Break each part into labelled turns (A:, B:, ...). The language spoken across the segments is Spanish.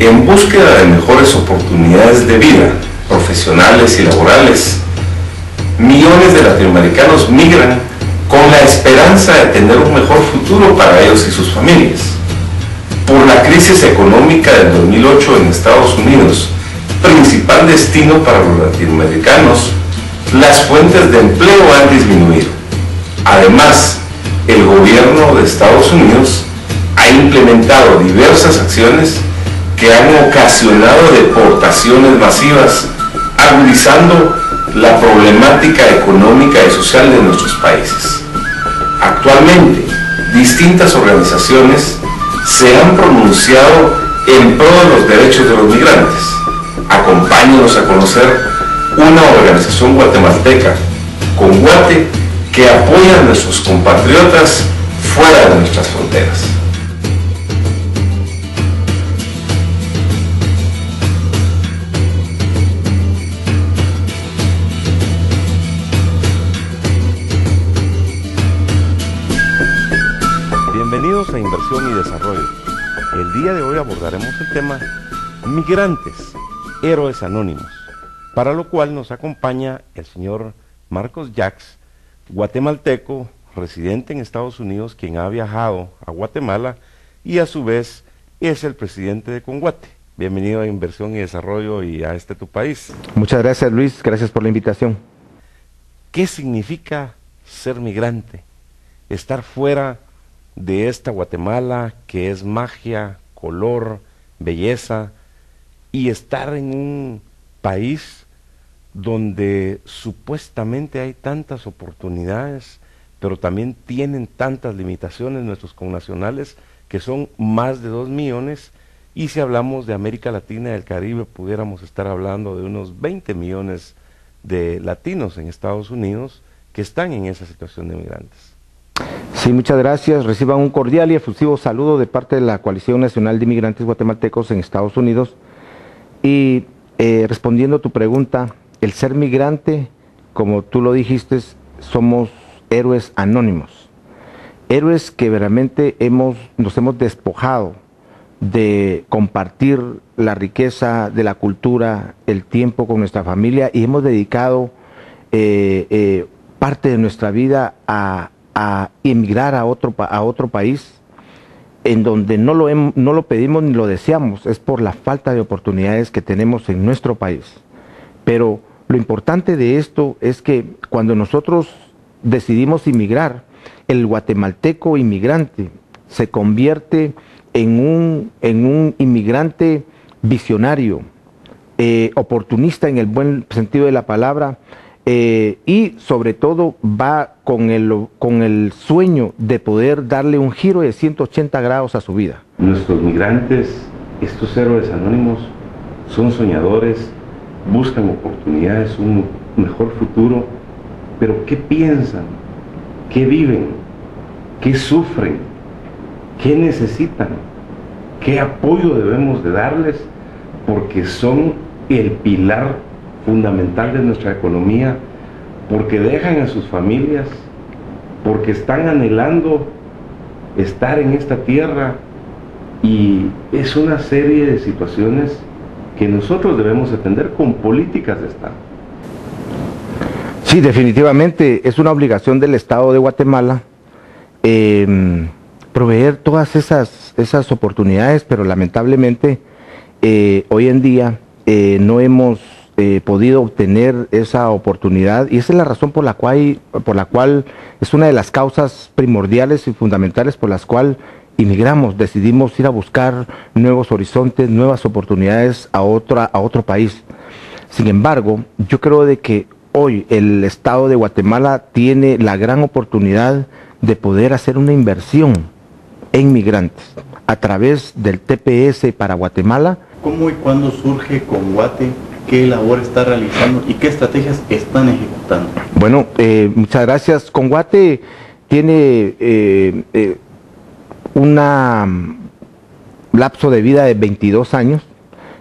A: En búsqueda de mejores oportunidades de vida, profesionales y laborales, millones de latinoamericanos migran con la esperanza de tener un mejor futuro para ellos y sus familias. Por la crisis económica del 2008 en Estados Unidos, principal destino para los latinoamericanos, las fuentes de empleo han disminuido. Además, el gobierno de Estados Unidos ha implementado diversas acciones que han ocasionado deportaciones masivas, agudizando la problemática económica y social de nuestros países. Actualmente, distintas organizaciones se han pronunciado en pro de los derechos de los migrantes. Acompáñenos a conocer una organización guatemalteca, Conguate, que apoya a nuestros compatriotas fuera de nuestras fronteras.
B: Bienvenidos a Inversión y Desarrollo. El día de hoy abordaremos el tema Migrantes, Héroes Anónimos, para lo cual nos acompaña el señor Marcos Jacks, guatemalteco, residente en Estados Unidos, quien ha viajado a Guatemala y a su vez es el presidente de Conguate. Bienvenido a Inversión y Desarrollo y a tu país.
C: Muchas gracias, Luis, gracias por la invitación.
B: ¿Qué significa ser migrante? Estar fuera de esta Guatemala que es magia, color, belleza, y estar en un país donde supuestamente hay tantas oportunidades, pero también tienen tantas limitaciones nuestros connacionales, que son más de 2 millones, y si hablamos de América Latina y del Caribe, pudiéramos estar hablando de unos 20 millones de latinos en Estados Unidos que están en esa situación de migrantes.
C: Sí, muchas gracias. Reciban un cordial y efusivo saludo de parte de la Coalición Nacional de Inmigrantes Guatemaltecos en Estados Unidos. Y respondiendo a tu pregunta, el ser migrante, como tú lo dijiste, somos héroes anónimos. Héroes que verdaderamente nos hemos despojado de compartir la riqueza de la cultura, el tiempo con nuestra familia, y hemos dedicado parte de nuestra vida a emigrar a otro país en donde no lo pedimos ni lo deseamos, es por la falta de oportunidades que tenemos en nuestro país. Pero lo importante de esto es que cuando nosotros decidimos inmigrar, el guatemalteco inmigrante se convierte en un inmigrante visionario, oportunista en el buen sentido de la palabra, y sobre todo va con el sueño de poder darle un giro de 180 grados a su vida.
A: Nuestros migrantes, estos héroes anónimos, son soñadores, buscan oportunidades, un mejor futuro, pero ¿qué piensan? ¿Qué viven? ¿Qué sufren? ¿Qué necesitan? ¿Qué apoyo debemos de darles? Porque son el pilar fundamental de nuestra economía, porque dejan a sus familias, porque están anhelando estar en esta tierra, y es una serie de situaciones que nosotros debemos atender con políticas de Estado.
C: Sí, definitivamente es una obligación del Estado de Guatemala proveer todas esas oportunidades, pero lamentablemente hoy en día no hemos podido obtener esa oportunidad, y esa es la razón por la cual es una de las causas primordiales y fundamentales por las cuales inmigramos, decidimos ir a buscar nuevos horizontes, nuevas oportunidades a otro país. Sin embargo, yo creo de que hoy el Estado de Guatemala tiene la gran oportunidad de poder hacer una inversión en migrantes a través del TPS para Guatemala.
D: ¿Cómo y cuándo surge Conguate? ¿Qué labor está realizando y qué estrategias están ejecutando?
C: Bueno, muchas gracias. Conguate tiene un lapso de vida de 22 años.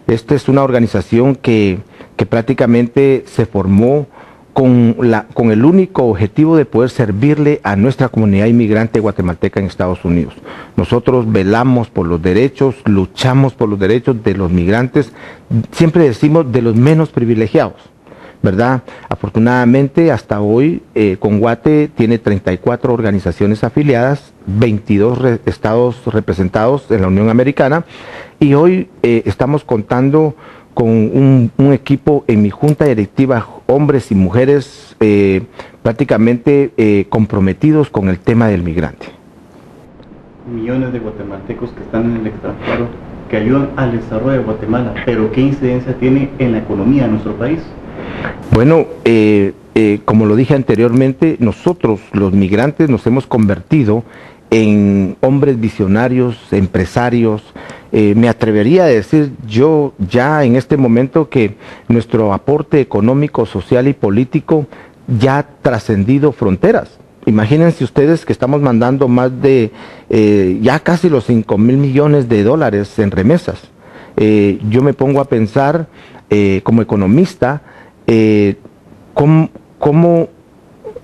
C: Esta es una organización que prácticamente se formó con el único objetivo de poder servirle a nuestra comunidad inmigrante guatemalteca en Estados Unidos. Nosotros velamos por los derechos, luchamos por los derechos de los migrantes, siempre decimos de los menos privilegiados, ¿verdad? Afortunadamente hasta hoy Conguate tiene 34 organizaciones afiliadas, 22 estados representados en la Unión Americana, y hoy estamos contando con un equipo en mi junta directiva, hombres y mujeres prácticamente comprometidos con el tema del migrante.
D: Millones de guatemaltecos que están en el extranjero, que ayudan al desarrollo de Guatemala, pero ¿qué incidencia tiene en la economía de nuestro país?
C: Bueno, como lo dije anteriormente, nosotros los migrantes nos hemos convertido en hombres visionarios, empresarios. Me atrevería a decir yo ya en este momento que nuestro aporte económico, social y político ya ha trascendido fronteras. Imagínense ustedes que estamos mandando más de ya casi los 5,000 millones de dólares en remesas. Yo me pongo a pensar como economista cómo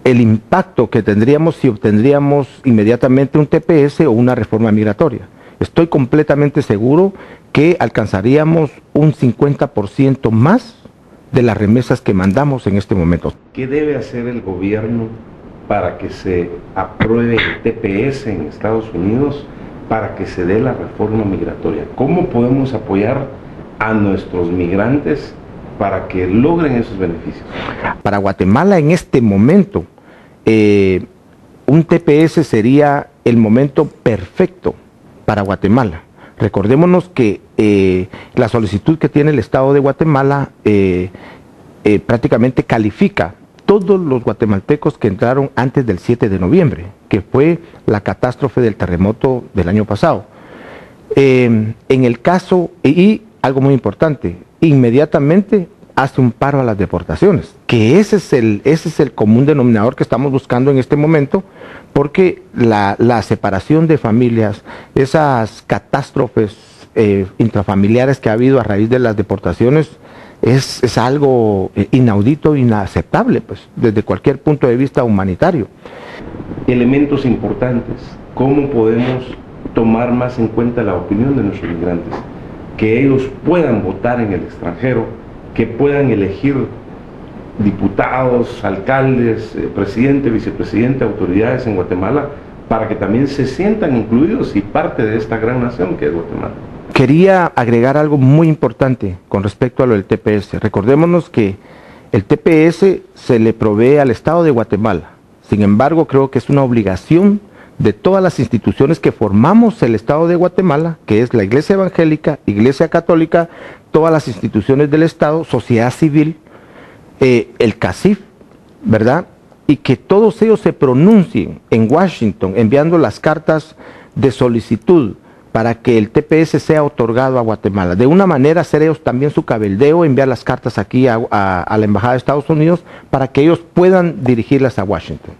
C: el impacto que tendríamos si obtendríamos inmediatamente un TPS o una reforma migratoria. Estoy completamente seguro que alcanzaríamos un 50% más de las remesas que mandamos en este momento.
B: ¿Qué debe hacer el gobierno para que se apruebe el TPS en Estados Unidos, para que se dé la reforma migratoria? ¿Cómo podemos apoyar a nuestros migrantes para que logren esos beneficios?
C: Para Guatemala en este momento, un TPS sería el momento perfecto para Guatemala. Recordémonos que la solicitud que tiene el Estado de Guatemala prácticamente califica todos los guatemaltecos que entraron antes del 7 de noviembre, que fue la catástrofe del terremoto del año pasado. En el caso, y algo muy importante, inmediatamente hace un paro a las deportaciones, que ese es el común denominador que estamos buscando en este momento, porque la separación de familias, esas catástrofes intrafamiliares que ha habido a raíz de las deportaciones, es algo inaudito, inaceptable, pues, desde cualquier punto de vista humanitario.
B: Elementos importantes, ¿cómo podemos tomar más en cuenta la opinión de nuestros migrantes? Que ellos puedan votar en el extranjero, que puedan elegir diputados, alcaldes, presidente, vicepresidente, autoridades en Guatemala, para que también se sientan incluidos y parte de esta gran nación que es Guatemala.
C: Quería agregar algo muy importante con respecto a lo del TPS. Recordémonos que el TPS se le provee al Estado de Guatemala. Sin embargo, creo que es una obligación de todas las instituciones que formamos el Estado de Guatemala, que es la Iglesia Evangélica, Iglesia Católica, todas las instituciones del Estado, sociedad civil, el CACIF, ¿verdad? Y que todos ellos se pronuncien en Washington, enviando las cartas de solicitud para que el TPS sea otorgado a Guatemala. De una manera, hacer ellos también su cabildeo, enviar las cartas aquí a la Embajada de Estados Unidos para que ellos puedan dirigirlas a Washington.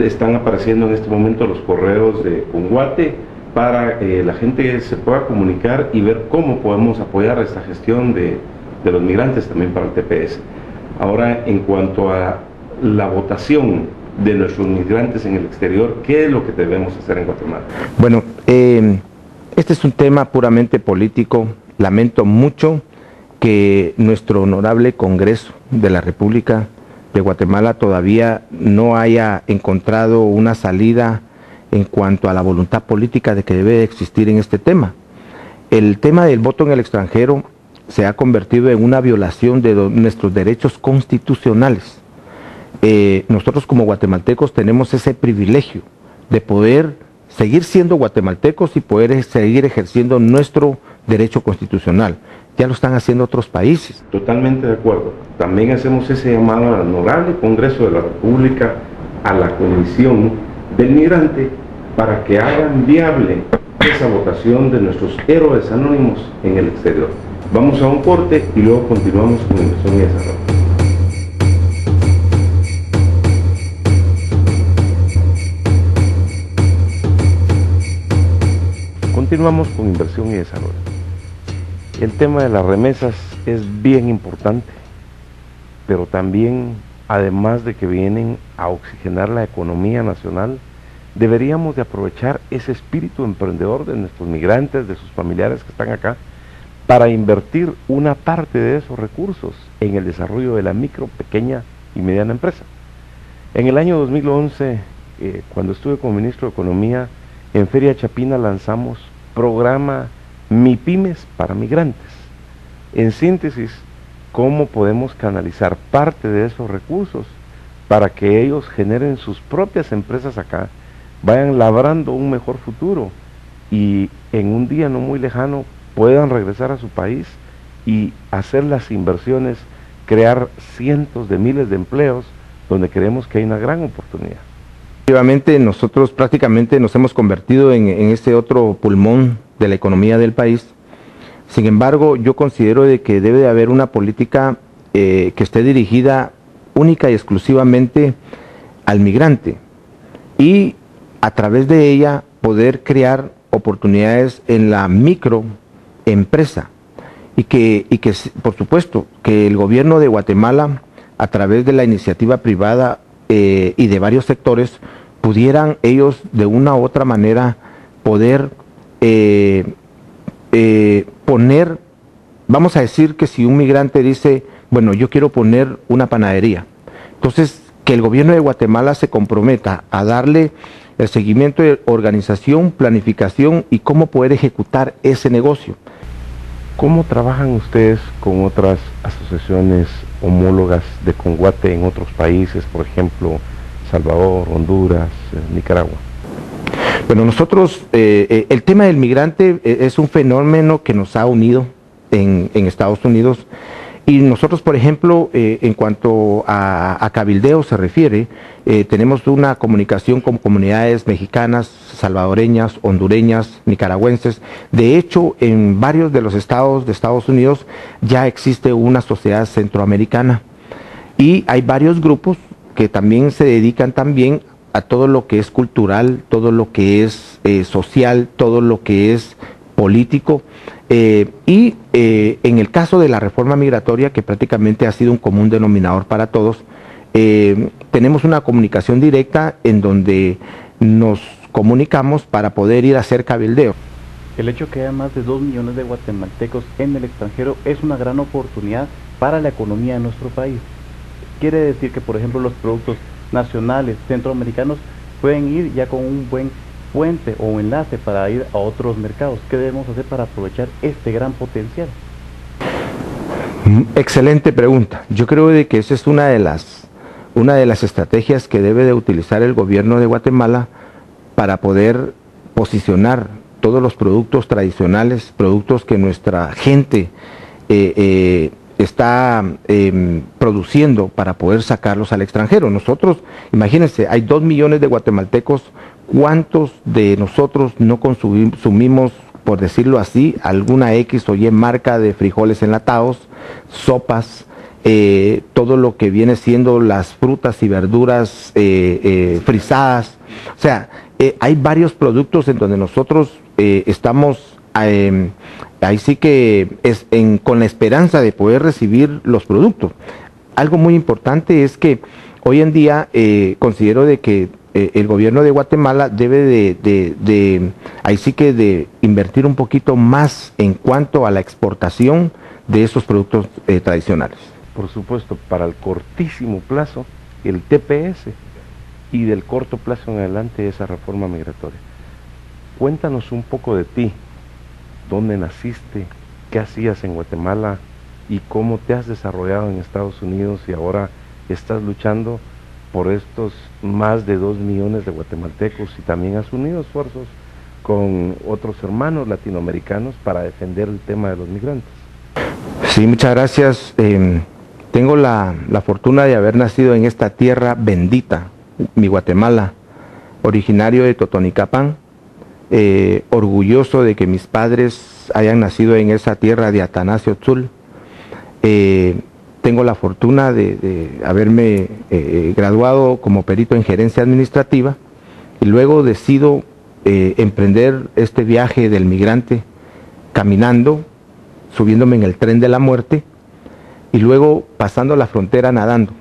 B: Están apareciendo en este momento los correos de Conguate para que la gente se pueda comunicar y ver cómo podemos apoyar esta gestión de los migrantes también para el TPS. Ahora, en cuanto a la votación de nuestros migrantes en el exterior, ¿qué es lo que debemos hacer en Guatemala?
C: Bueno, este es un tema puramente político. Lamento mucho que nuestro honorable Congreso de la República de Guatemala todavía no haya encontrado una salida en cuanto a la voluntad política de que debe existir en este tema. El tema del voto en el extranjero se ha convertido en una violación de nuestros derechos constitucionales. Nosotros como guatemaltecos tenemos ese privilegio de poder seguir siendo guatemaltecos y poder seguir ejerciendo nuestro derecho constitucional. Ya lo están haciendo otros países.
B: Totalmente de acuerdo. También hacemos ese llamado al honorable Congreso de la República, a la Comisión del Migrante, para que hagan viable esa votación de nuestros héroes anónimos en el exterior. Vamos a un corte y luego continuamos con Inversión y Desarrollo.
A: Continuamos con Inversión y Desarrollo. El tema de las remesas es bien importante
B: pero también, además de que vienen a oxigenar la economía nacional, deberíamos de aprovechar ese espíritu emprendedor de nuestros migrantes, de sus familiares que están acá, para invertir una parte de esos recursos en el desarrollo de la micro, pequeña y mediana empresa. En el año 2011, cuando estuve como ministro de Economía, en Feria Chapina lanzamos programa MIPYMES para migrantes. En síntesis, cómo podemos canalizar parte de esos recursos para que ellos generen sus propias empresas acá, vayan labrando un mejor futuro y en un día no muy lejano puedan regresar a su país y hacer las inversiones, crear cientos de miles de empleos donde creemos que hay una gran oportunidad.
C: Efectivamente, nosotros prácticamente nos hemos convertido en este otro pulmón de la economía del país. Sin embargo, yo considero de que debe de haber una política que esté dirigida única y exclusivamente al migrante y a través de ella poder crear oportunidades en la microempresa y que por supuesto que el gobierno de Guatemala a través de la iniciativa privada y de varios sectores pudieran ellos de una u otra manera poder poner, vamos a decir que si un migrante dice, bueno, yo quiero poner una panadería, entonces que el gobierno de Guatemala se comprometa a darle el seguimiento de organización, planificación y cómo poder ejecutar ese negocio.
B: ¿Cómo trabajan ustedes con otras asociaciones homólogas de Conguate en otros países, por ejemplo, Salvador, Honduras, Nicaragua?
C: Bueno, nosotros, el tema del migrante es un fenómeno que nos ha unido en Estados Unidos y nosotros, por ejemplo, en cuanto a cabildeo se refiere, tenemos una comunicación con comunidades mexicanas, salvadoreñas, hondureñas, nicaragüenses. De hecho, en varios de los estados de Estados Unidos ya existe una sociedad centroamericana y hay varios grupos que también se dedican también a todo lo que es cultural, todo lo que es social, todo lo que es político, y en el caso de la reforma migratoria, que prácticamente ha sido un común denominador para todos, tenemos una comunicación directa en donde nos comunicamos para poder ir a hacer cabildeo.
D: El hecho que haya más de 2 millones de guatemaltecos en el extranjero es una gran oportunidad para la economía de nuestro país. Quiere decir que, por ejemplo, los productos nacionales centroamericanos pueden ir ya con un buen puente o enlace para ir a otros mercados. ¿Qué debemos hacer para aprovechar este gran potencial?
C: Excelente pregunta. Yo creo de que esa es una de las estrategias que debe de utilizar el gobierno de Guatemala para poder posicionar todos los productos tradicionales, productos que nuestra gente está produciendo para poder sacarlos al extranjero. Nosotros, imagínense, hay 2 millones de guatemaltecos. ¿Cuántos de nosotros no consumimos, por decirlo así, alguna X o Y marca de frijoles enlatados, sopas, todo lo que viene siendo las frutas y verduras frisadas? O sea, hay varios productos en donde nosotros estamos ahí sí que con la esperanza de poder recibir los productos. Algo muy importante es que hoy en día considero de que el gobierno de Guatemala debe ahí sí que de invertir un poquito más en cuanto a la exportación de esos productos tradicionales.
B: Por supuesto, para el cortísimo plazo, el TPS, y del corto plazo en adelante esa reforma migratoria. Cuéntanos un poco de ti, dónde naciste, qué hacías en Guatemala y cómo te has desarrollado en Estados Unidos y ahora estás luchando por estos más de 2 millones de guatemaltecos y también has unido esfuerzos con otros hermanos latinoamericanos para defender el tema de los migrantes.
C: Sí, muchas gracias. Tengo la fortuna de haber nacido en esta tierra bendita, mi Guatemala, originario de Totonicapán, orgulloso de que mis padres hayan nacido en esa tierra de Atanasio Tzul. Tengo la fortuna de haberme graduado como perito en gerencia administrativa y luego decido emprender este viaje del migrante caminando, subiéndome en el tren de la muerte y luego pasando la frontera nadando.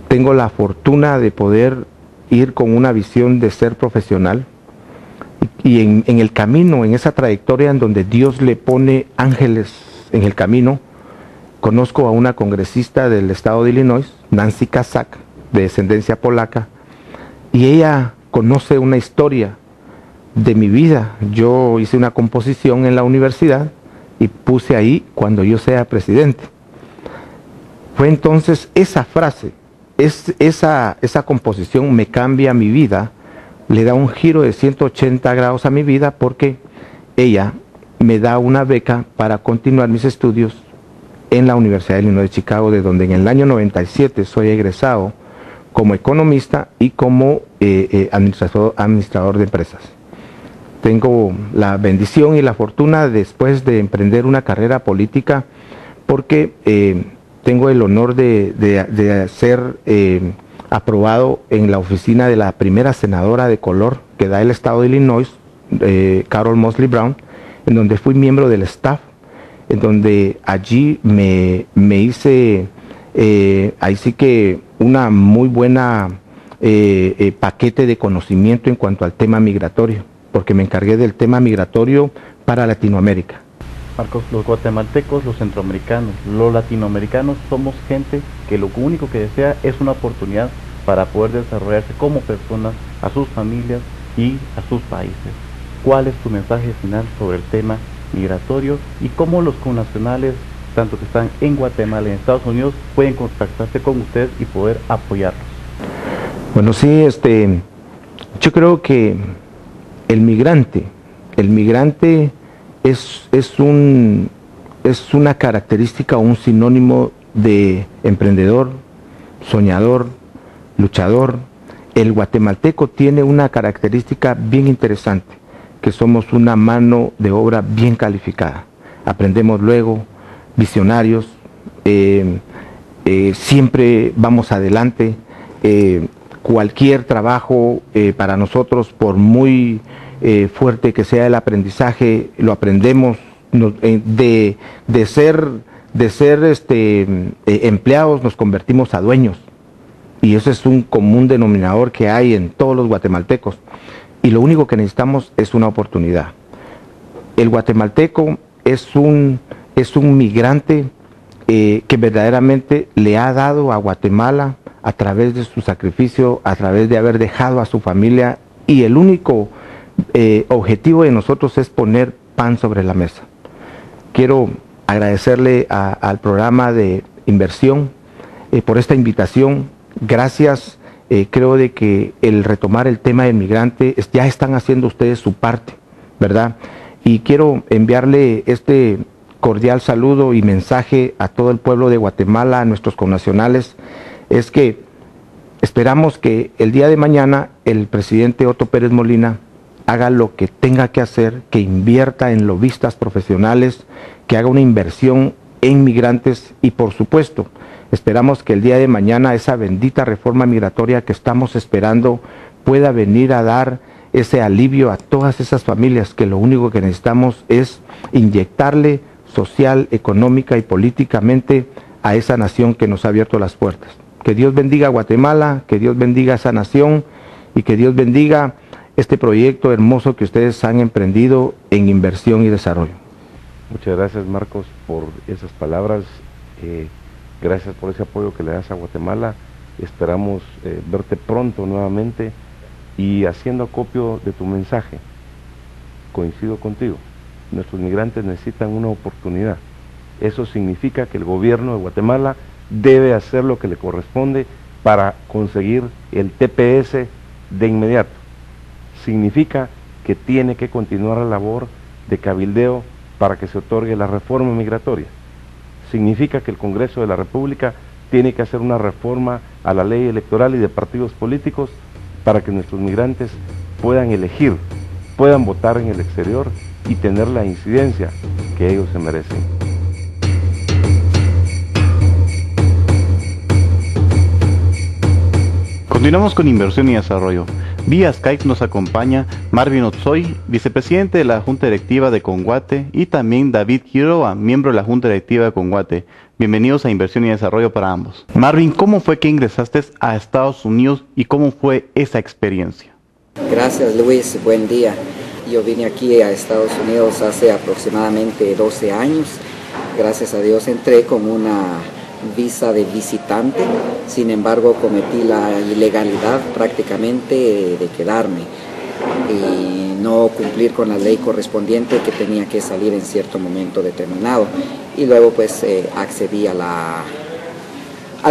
C: Tengo la fortuna de poder ir con una visión de ser profesional y en el camino, en esa trayectoria en donde Dios le pone ángeles en el camino, conozco a una congresista del estado de Illinois, Nancy Kasich, de descendencia polaca, y ella conoce una historia de mi vida. Yo hice una composición en la universidad y puse ahí cuando yo sea presidente. Fue entonces esa frase, esa composición me cambia mi vida, le da un giro de 180 grados a mi vida, porque ella me da una beca para continuar mis estudios en la Universidad de Illinois de Chicago, de donde en el año 97 soy egresado como economista y como administrador de empresas. Tengo la bendición y la fortuna después de emprender una carrera política, porque tengo el honor de ser aprobado en la oficina de la primera senadora de color que da el estado de Illinois, Carol Mosley Brown, en donde fui miembro del staff, en donde allí me hice, ahí sí que una muy buena paquete de conocimiento en cuanto al tema migratorio, porque me encargué del tema migratorio para Latinoamérica.
D: Marcos, los guatemaltecos, los centroamericanos, los latinoamericanos somos gente que lo único que desea es una oportunidad para poder desarrollarse como personas, a sus familias y a sus países. ¿Cuál es tu mensaje final sobre el tema migratorio y cómo los connacionales, tanto que están en Guatemala y en Estados Unidos, pueden contactarse con ustedes y poder apoyarlos?
C: Bueno, sí, yo creo que el migrante es una característica o un sinónimo de emprendedor, soñador, luchador. El guatemalteco tiene una característica bien interesante, que somos una mano de obra bien calificada. Aprendemos luego, visionarios, siempre vamos adelante. Cualquier trabajo para nosotros, por muy fuerte que sea el aprendizaje, lo aprendemos. De ser empleados nos convertimos a dueños, y eso es un común denominador que hay en todos los guatemaltecos, y lo único que necesitamos es una oportunidad. El guatemalteco es un migrante que verdaderamente le ha dado a Guatemala, a través de su sacrificio, a través de haber dejado a su familia, y el único objetivo de nosotros es poner pan sobre la mesa. Quiero agradecerle al programa de inversión por esta invitación. Gracias. Creo de que el retomar el tema del migrante, ya están haciendo ustedes su parte, ¿verdad? Y quiero enviarle este cordial saludo y mensaje a todo el pueblo de Guatemala, a nuestros connacionales. Es que esperamos que el día de mañana el presidente Otto Pérez Molina haga lo que tenga que hacer, que invierta en lobistas profesionales, que haga una inversión en migrantes, y por supuesto esperamos que el día de mañana esa bendita reforma migratoria que estamos esperando pueda venir a dar ese alivio a todas esas familias, que lo único que necesitamos es inyectarle social, económica y políticamente a esa nación que nos ha abierto las puertas. Que Dios bendiga a Guatemala, que Dios bendiga a esa nación, y que Dios bendiga este proyecto hermoso que ustedes han emprendido en inversión y desarrollo.
B: Muchas gracias, Marcos, por esas palabras. Gracias por ese apoyo que le das a Guatemala. Esperamos verte pronto nuevamente, y haciendo acopio de tu mensaje, coincido contigo. Nuestros migrantes necesitan una oportunidad. Eso significa que el gobierno de Guatemala debe hacer lo que le corresponde para conseguir el TPS de inmediato. Significa que tiene que continuar la labor de cabildeo para que se otorgue la reforma migratoria. Significa que el Congreso de la República tiene que hacer una reforma a la ley electoral y de partidos políticos para que nuestros migrantes puedan elegir, puedan votar en el exterior y tener la incidencia que ellos se merecen.
D: Continuamos con inversión y desarrollo. Vía Skype nos acompaña Marvin Otsoy, vicepresidente de la Junta Directiva de Conguate, y también David Quiroga, miembro de la Junta Directiva de Conguate. Bienvenidos a Inversión y Desarrollo para ambos. Marvin, ¿cómo fue que ingresaste a Estados Unidos y cómo fue esa experiencia?
E: Gracias, Luis, buen día. Yo vine aquí a Estados Unidos hace aproximadamente 12 años. Gracias a Dios entré con una visa de visitante, sin embargo cometí la ilegalidad prácticamente de quedarme y no cumplir con la ley correspondiente que tenía que salir en cierto momento determinado, y luego pues accedí al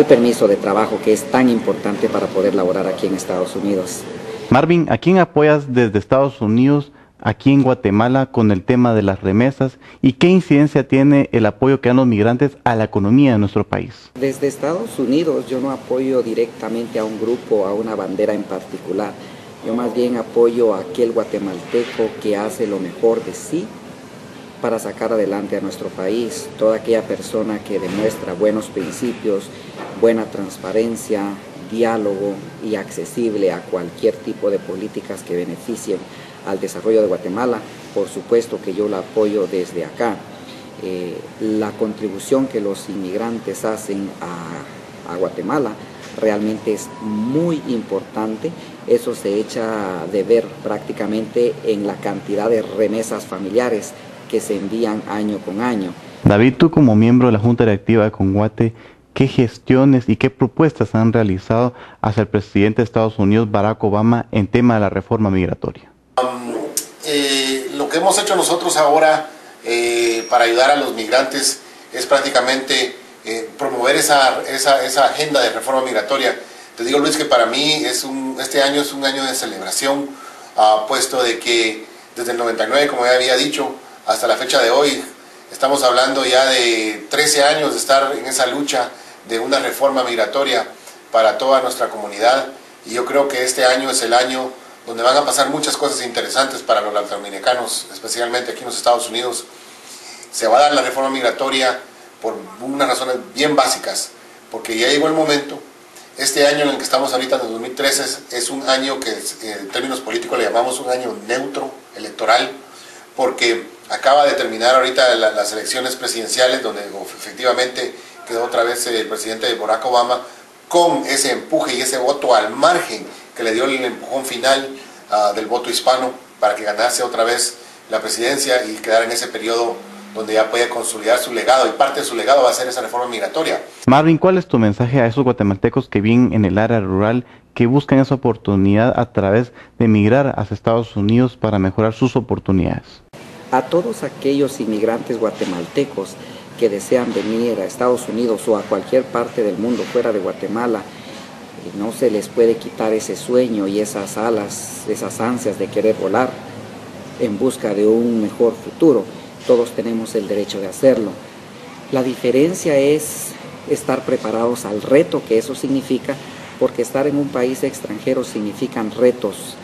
E: permiso de trabajo, que es tan importante para poder laborar aquí en Estados Unidos.
D: Marvin, ¿a quién apoyas desde Estados Unidos aquí en Guatemala con el tema de las remesas y qué incidencia tiene el apoyo que dan los migrantes a la economía de nuestro país?
E: Desde Estados Unidos yo no apoyo directamente a un grupo, a una bandera en particular. Yo más bien apoyo a aquel guatemalteco que hace lo mejor de sí para sacar adelante a nuestro país. Toda aquella persona que demuestra buenos principios, buena transparencia, diálogo y accesible a cualquier tipo de políticas que beneficien al desarrollo de Guatemala, por supuesto que yo la apoyo desde acá. La contribución que los inmigrantes hacen a Guatemala realmente es muy importante. Eso se echa de ver prácticamente en la cantidad de remesas familiares que se envían año con año.
D: David, tú como miembro de la Junta Directiva de Conguate, ¿qué gestiones y qué propuestas han realizado hacia el presidente de Estados Unidos, Barack Obama, en tema de la reforma migratoria?
F: Lo que hemos hecho nosotros ahora para ayudar a los migrantes es prácticamente promover esa agenda de reforma migratoria. Te digo, Luis, que para mí este año es un año de celebración, puesto de que desde el 99, como ya había dicho, hasta la fecha de hoy, estamos hablando ya de 13 años de estar en esa lucha de una reforma migratoria para toda nuestra comunidad, y yo creo que este año es el año donde van a pasar muchas cosas interesantes para los latinoamericanos, especialmente aquí en los Estados Unidos. Se va a dar la reforma migratoria por unas razones bien básicas, porque ya llegó el momento. Este año en el que estamos ahorita, en el 2013, es un año que en términos políticos le llamamos un año neutro, electoral, porque acaba de terminar ahorita las elecciones presidenciales, donde efectivamente quedó otra vez el presidente Barack Obama con ese empuje y ese voto al margen que le dio el empujón final del voto hispano para que ganase otra vez la presidencia y quedara en ese periodo donde ya puede consolidar su legado, y parte de su legado va a ser esa reforma migratoria.
D: Marvin, ¿cuál es tu mensaje a esos guatemaltecos que viven en el área rural, que buscan esa oportunidad a través de emigrar hacia Estados Unidos para mejorar sus oportunidades?
E: A todos aquellos inmigrantes guatemaltecos que desean venir a Estados Unidos o a cualquier parte del mundo fuera de Guatemala, no se les puede quitar ese sueño y esas alas, esas ansias de querer volar en busca de un mejor futuro. Todos tenemos el derecho de hacerlo. La diferencia es estar preparados al reto que eso significa, porque estar en un país extranjero significan retos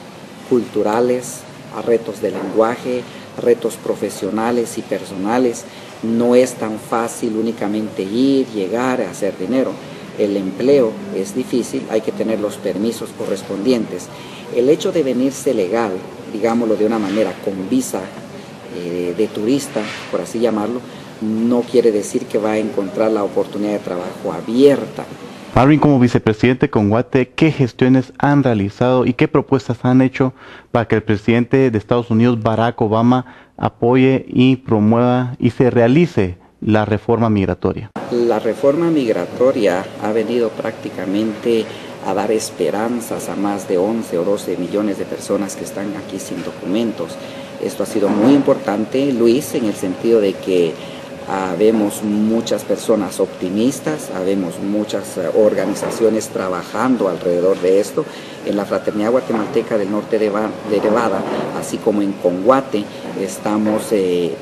E: culturales, retos de lenguaje, retos profesionales y personales. No es tan fácil únicamente ir, llegar, a hacer dinero. El empleo es difícil, hay que tener los permisos correspondientes. El hecho de venirse legal, digámoslo de una manera, con visa de turista, por así llamarlo, no quiere decir que va a encontrar la oportunidad de trabajo abierta.
D: Marvin, como vicepresidente de Conguate, ¿qué gestiones han realizado y qué propuestas han hecho para que el presidente de Estados Unidos, Barack Obama, apoye y promueva y se realice la reforma migratoria?
E: La reforma migratoria ha venido prácticamente a dar esperanzas a más de 11 o 12 millones de personas que están aquí sin documentos. Esto ha sido muy importante, Luis, en el sentido de que habemos muchas personas optimistas, habemos muchas organizaciones trabajando alrededor de esto. En la Fraternidad Guatemalteca del Norte de Nevada, así como en Conguate, estamos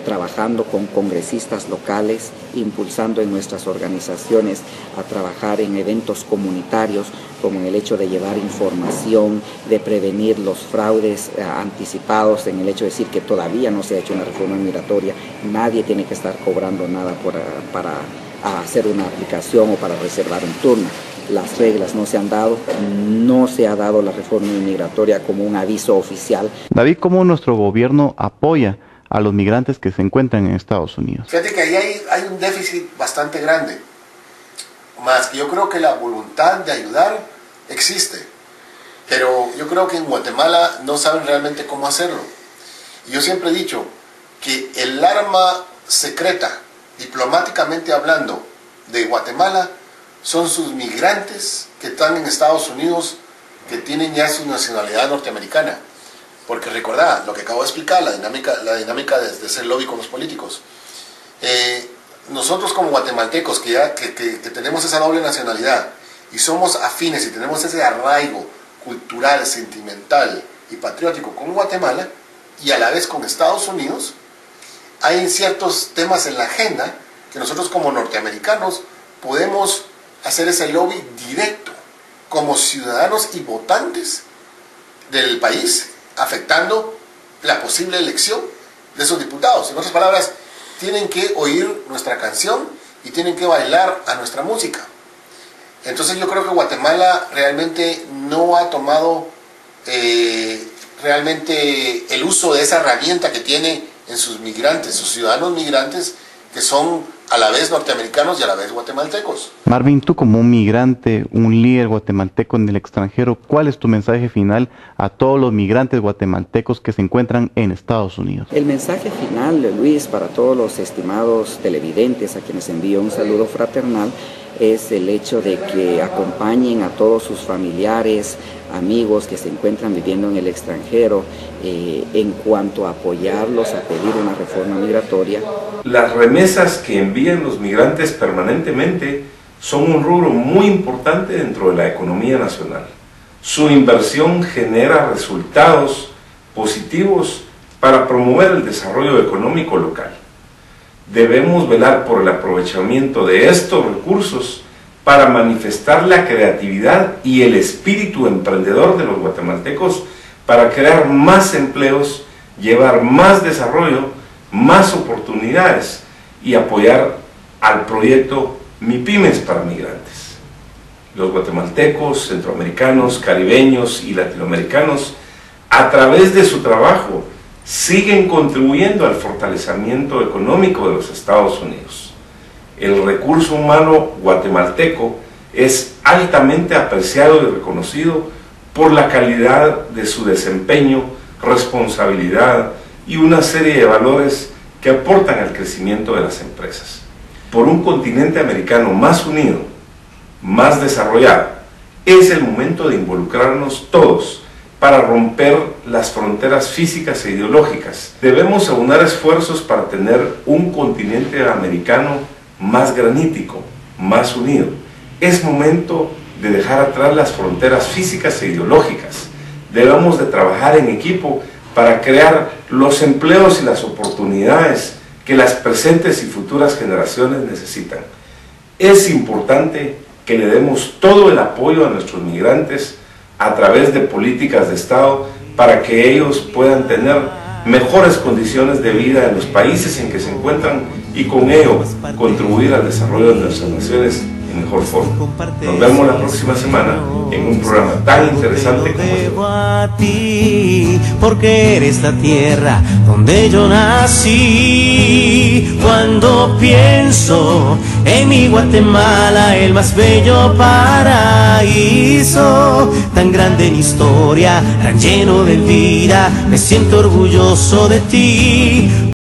E: trabajando con congresistas locales, impulsando en nuestras organizaciones a trabajar en eventos comunitarios, como en el hecho de llevar información, de prevenir los fraudes anticipados, en el hecho de decir que todavía no se ha hecho una reforma migratoria, nadie tiene que estar cobrando nada para hacer una aplicación o para reservar un turno. las reglas no se han dado, no se ha dado la reforma inmigratoria como un aviso oficial.
D: David, ¿cómo nuestro gobierno apoya a los migrantes que se encuentran en Estados Unidos?
F: Fíjate que ahí hay un déficit bastante grande, más que yo creo que la voluntad de ayudar existe, pero yo creo que en Guatemala no saben realmente cómo hacerlo. Y yo siempre he dicho que el arma secreta, diplomáticamente hablando, de Guatemala son sus migrantes que están en Estados Unidos, que tienen ya su nacionalidad norteamericana. Porque recordá lo que acabo de explicar, la dinámica de ser lobby con los políticos. Nosotros como guatemaltecos que tenemos esa doble nacionalidad y somos afines y tenemos ese arraigo cultural, sentimental y patriótico con Guatemala y a la vez con Estados Unidos, hay ciertos temas en la agenda que nosotros como norteamericanos podemos hacer ese lobby directo como ciudadanos y votantes del país, afectando la posible elección de esos diputados. En otras palabras, tienen que oír nuestra canción y tienen que bailar a nuestra música. Entonces yo creo que Guatemala realmente no ha tomado realmente el uso de esa herramienta que tiene en sus migrantes, sus ciudadanos migrantes, que son a la vez norteamericanos y a la vez guatemaltecos.
D: Marvin, tú como un migrante, un líder guatemalteco en el extranjero, ¿cuál es tu mensaje final a todos los migrantes guatemaltecos que se encuentran en Estados Unidos?
E: El mensaje final, Luis, para todos los estimados televidentes a quienes envío un saludo fraternal, es el hecho de que acompañen a todos sus familiares, amigos que se encuentran viviendo en el extranjero, en cuanto a apoyarlos a pedir una reforma migratoria.
A: Las remesas que envían los migrantes permanentemente son un rubro muy importante dentro de la economía nacional. Su inversión genera resultados positivos para promover el desarrollo económico local. Debemos velar por el aprovechamiento de estos recursos para manifestar la creatividad y el espíritu emprendedor de los guatemaltecos para crear más empleos, llevar más desarrollo, más oportunidades y apoyar al proyecto MIPYMES para migrantes. Los guatemaltecos, centroamericanos, caribeños y latinoamericanos, a través de su trabajo, siguen contribuyendo al fortalecimiento económico de los Estados Unidos. El recurso humano guatemalteco es altamente apreciado y reconocido por la calidad de su desempeño, responsabilidad y una serie de valores que aportan al crecimiento de las empresas. Por un continente americano más unido, más desarrollado, es el momento de involucrarnos todos para romper las fronteras físicas e ideológicas. Debemos aunar esfuerzos para tener un continente americano más granítico, más unido. Es momento de dejar atrás las fronteras físicas e ideológicas. Debemos de trabajar en equipo para crear los empleos y las oportunidades que las presentes y futuras generaciones necesitan. Es importante que le demos todo el apoyo a nuestros migrantes a través de políticas de Estado para que ellos puedan tener mejores condiciones de vida en los países en que se encuentran y con ello contribuir al desarrollo de nuestras naciones en mejor forma. Nos vemos la próxima semana en un programa tan interesante como este.
G: A ti, porque eres la tierra donde yo nací. Cuando pienso en mi Guatemala, el más bello paraíso, tan grande en historia, tan lleno de vida, me siento orgulloso de ti.